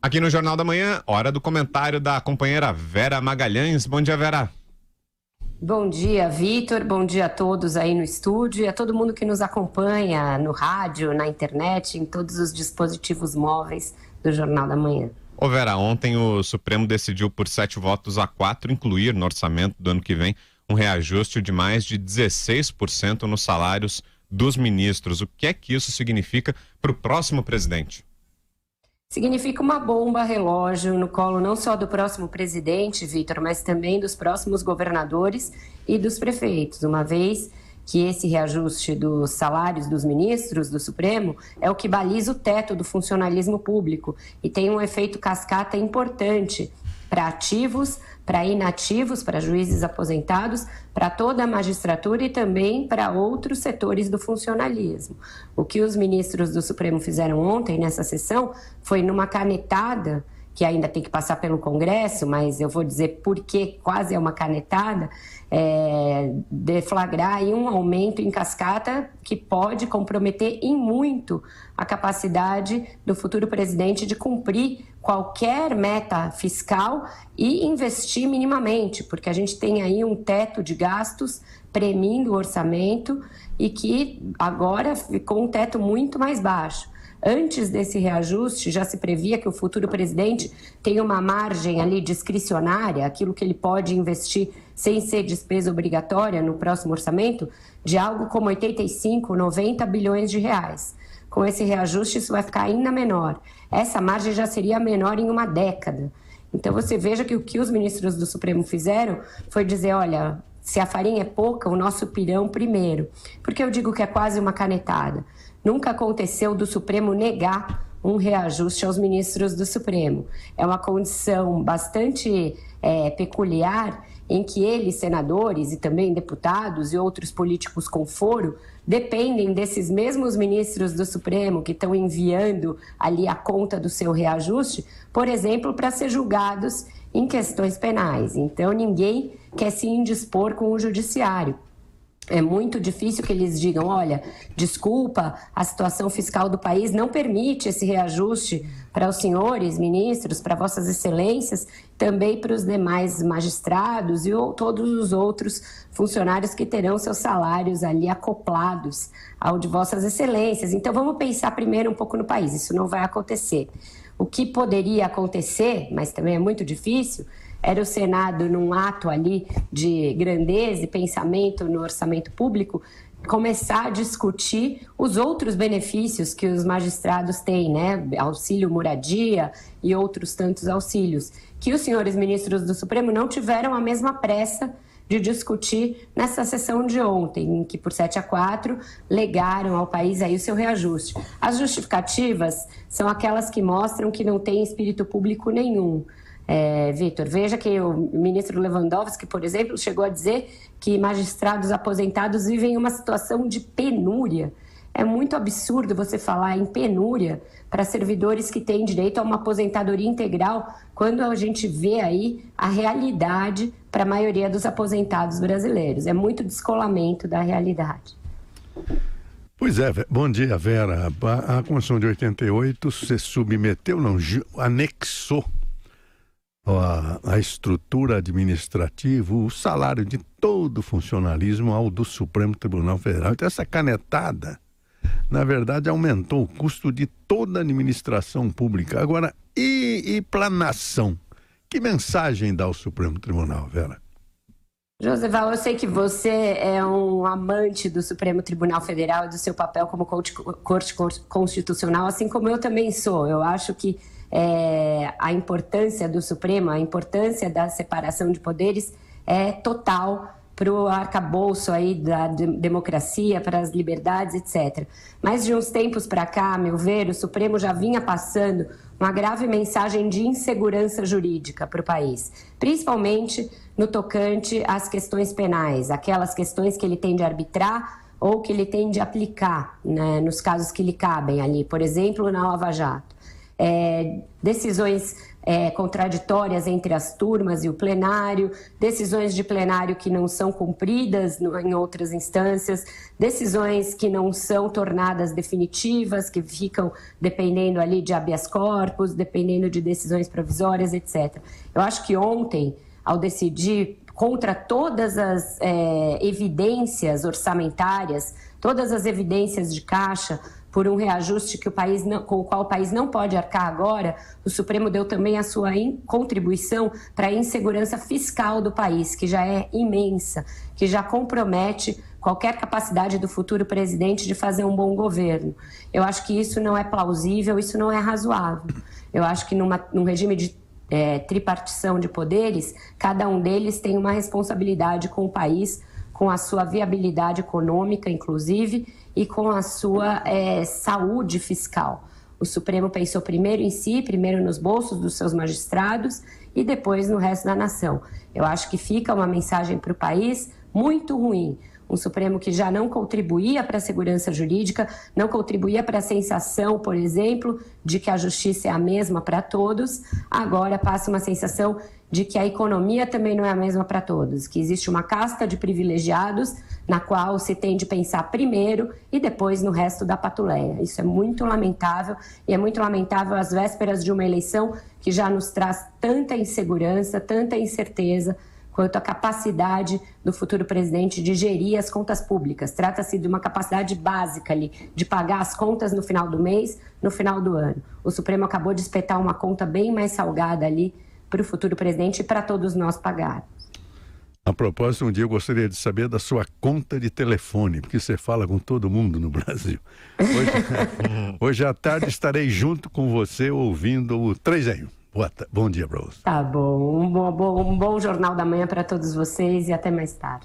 Aqui no Jornal da Manhã, hora do comentário da companheira Vera Magalhães. Bom dia, Vera. Bom dia, Vitor. Bom dia a todos aí no estúdio e a todo mundo que nos acompanha no rádio, na internet, em todos os dispositivos móveis do Jornal da Manhã. Ô Vera, ontem o Supremo decidiu por 7 votos a 4 incluir no orçamento do ano que vem um reajuste de mais de 16% nos salários dos ministros. O que é que isso significa para o próximo presidente? Significa uma bomba relógio no colo não só do próximo presidente, Vitor, mas também dos próximos governadores e dos prefeitos, uma vez que esse reajuste dos salários dos ministros do Supremo é o que baliza o teto do funcionalismo público e tem um efeito cascata importante para ativos, para inativos, para juízes aposentados, para toda a magistratura e também para outros setores do funcionalismo. O que os ministros do Supremo fizeram ontem nessa sessão foi numa canetada, que ainda tem que passar pelo Congresso, mas eu vou dizer porque quase é uma canetada, deflagrar aí um aumento em cascata que pode comprometer em muito a capacidade do futuro presidente de cumprir qualquer meta fiscal e investir minimamente, porque a gente tem aí um teto de gastos premindo o orçamento e que agora ficou um teto muito mais baixo. Antes desse reajuste, já se previa que o futuro presidente tem uma margem ali discricionária, aquilo que ele pode investir sem ser despesa obrigatória no próximo orçamento, de algo como 85, 90 bilhões de reais. Com esse reajuste, isso vai ficar ainda menor. Essa margem já seria menor em uma década. Então, você veja que o que os ministros do Supremo fizeram foi dizer, olha, se a farinha é pouca, o nosso pirão primeiro. Por que eu digo que é quase uma canetada? Nunca aconteceu do Supremo negar um reajuste aos ministros do Supremo. É uma condição bastante peculiar em que eles, senadores e também deputados e outros políticos com foro, dependem desses mesmos ministros do Supremo que estão enviando ali a conta do seu reajuste, por exemplo, para ser julgados em questões penais. Então, ninguém quer se indispor com o judiciário. É muito difícil que eles digam, olha, desculpa, a situação fiscal do país não permite esse reajuste para os senhores ministros, para vossas excelências, também para os demais magistrados e todos os outros funcionários que terão seus salários ali acoplados ao de vossas excelências. Então, vamos pensar primeiro um pouco no país, isso não vai acontecer. O que poderia acontecer, mas também é muito difícil, era o Senado, num ato ali de grandeza e pensamento no orçamento público, começar a discutir os outros benefícios que os magistrados têm, né? Auxílio moradia e outros tantos auxílios, que os senhores ministros do Supremo não tiveram a mesma pressa de discutir nessa sessão de ontem, em que por 7-4 legaram ao país aí o seu reajuste. As justificativas são aquelas que mostram que não tem espírito público nenhum. Vitor, veja que o ministro Lewandowski, por exemplo, chegou a dizer que magistrados aposentados vivem uma situação de penúria. É muito absurdo você falar em penúria para servidores que têm direito a uma aposentadoria integral, quando a gente vê aí a realidade para a maioria dos aposentados brasileiros. É muito descolamento da realidade. Pois é, bom dia, Vera. A Constituição de 88 se submeteu, não, anexou a estrutura administrativa, o salário de todo o funcionalismo ao do Supremo Tribunal Federal. Então, essa canetada, na verdade, aumentou o custo de toda a administração pública. Agora, e para a nação? Que mensagem dá o Supremo Tribunal, Vera? Josival, eu sei que você é um amante do Supremo Tribunal Federal e do seu papel como corte constitucional, assim como eu também sou. Eu acho que a importância do Supremo, a importância da separação de poderes é total para o arcabouço aí da democracia, para as liberdades, etc. Mas de uns tempos para cá, a meu ver, o Supremo já vinha passando uma grave mensagem de insegurança jurídica para o país, principalmente no tocante às questões penais, aquelas questões que ele tem de arbitrar ou que ele tem de aplicar, né, nos casos que lhe cabem ali, por exemplo, na Lava Jato. Decisões contraditórias entre as turmas e o plenário, decisões de plenário que não são cumpridas em outras instâncias, decisões que não são tornadas definitivas, que ficam dependendo ali de habeas corpus, dependendo de decisões provisórias, etc. Eu acho que ontem, ao decidir contra todas as evidências orçamentárias, todas as evidências de caixa, por um reajuste que com o qual o país não pode arcar agora, o Supremo deu também a sua contribuição para a insegurança fiscal do país, que já é imensa, que já compromete qualquer capacidade do futuro presidente de fazer um bom governo. Eu acho que isso não é plausível, isso não é razoável. Eu acho que num regime de tripartição de poderes, cada um deles tem uma responsabilidade com o país, com a sua viabilidade econômica, inclusive, e com a sua saúde fiscal. O Supremo pensou primeiro em si, primeiro nos bolsos dos seus magistrados e depois no resto da nação. Eu acho que fica uma mensagem para o país muito ruim. Um Supremo que já não contribuía para a segurança jurídica, não contribuía para a sensação, por exemplo, de que a justiça é a mesma para todos, agora passa uma sensação de que a economia também não é a mesma para todos, que existe uma casta de privilegiados na qual se tem de pensar primeiro e depois no resto da patuleia. Isso é muito lamentável e é muito lamentável às vésperas de uma eleição que já nos traz tanta insegurança, tanta incerteza, quanto à capacidade do futuro presidente de gerir as contas públicas. Trata-se de uma capacidade básica ali, de pagar as contas no final do mês, no final do ano. O Supremo acabou de espetar uma conta bem mais salgada ali para o futuro presidente e para todos nós pagarmos. A propósito, um dia eu gostaria de saber da sua conta de telefone, porque você fala com todo mundo no Hoje à tarde estarei junto com você ouvindo o 3 em 1. Bom dia para você. Tá bom. Um bom Jornal da Manhã para todos vocês e até mais tarde.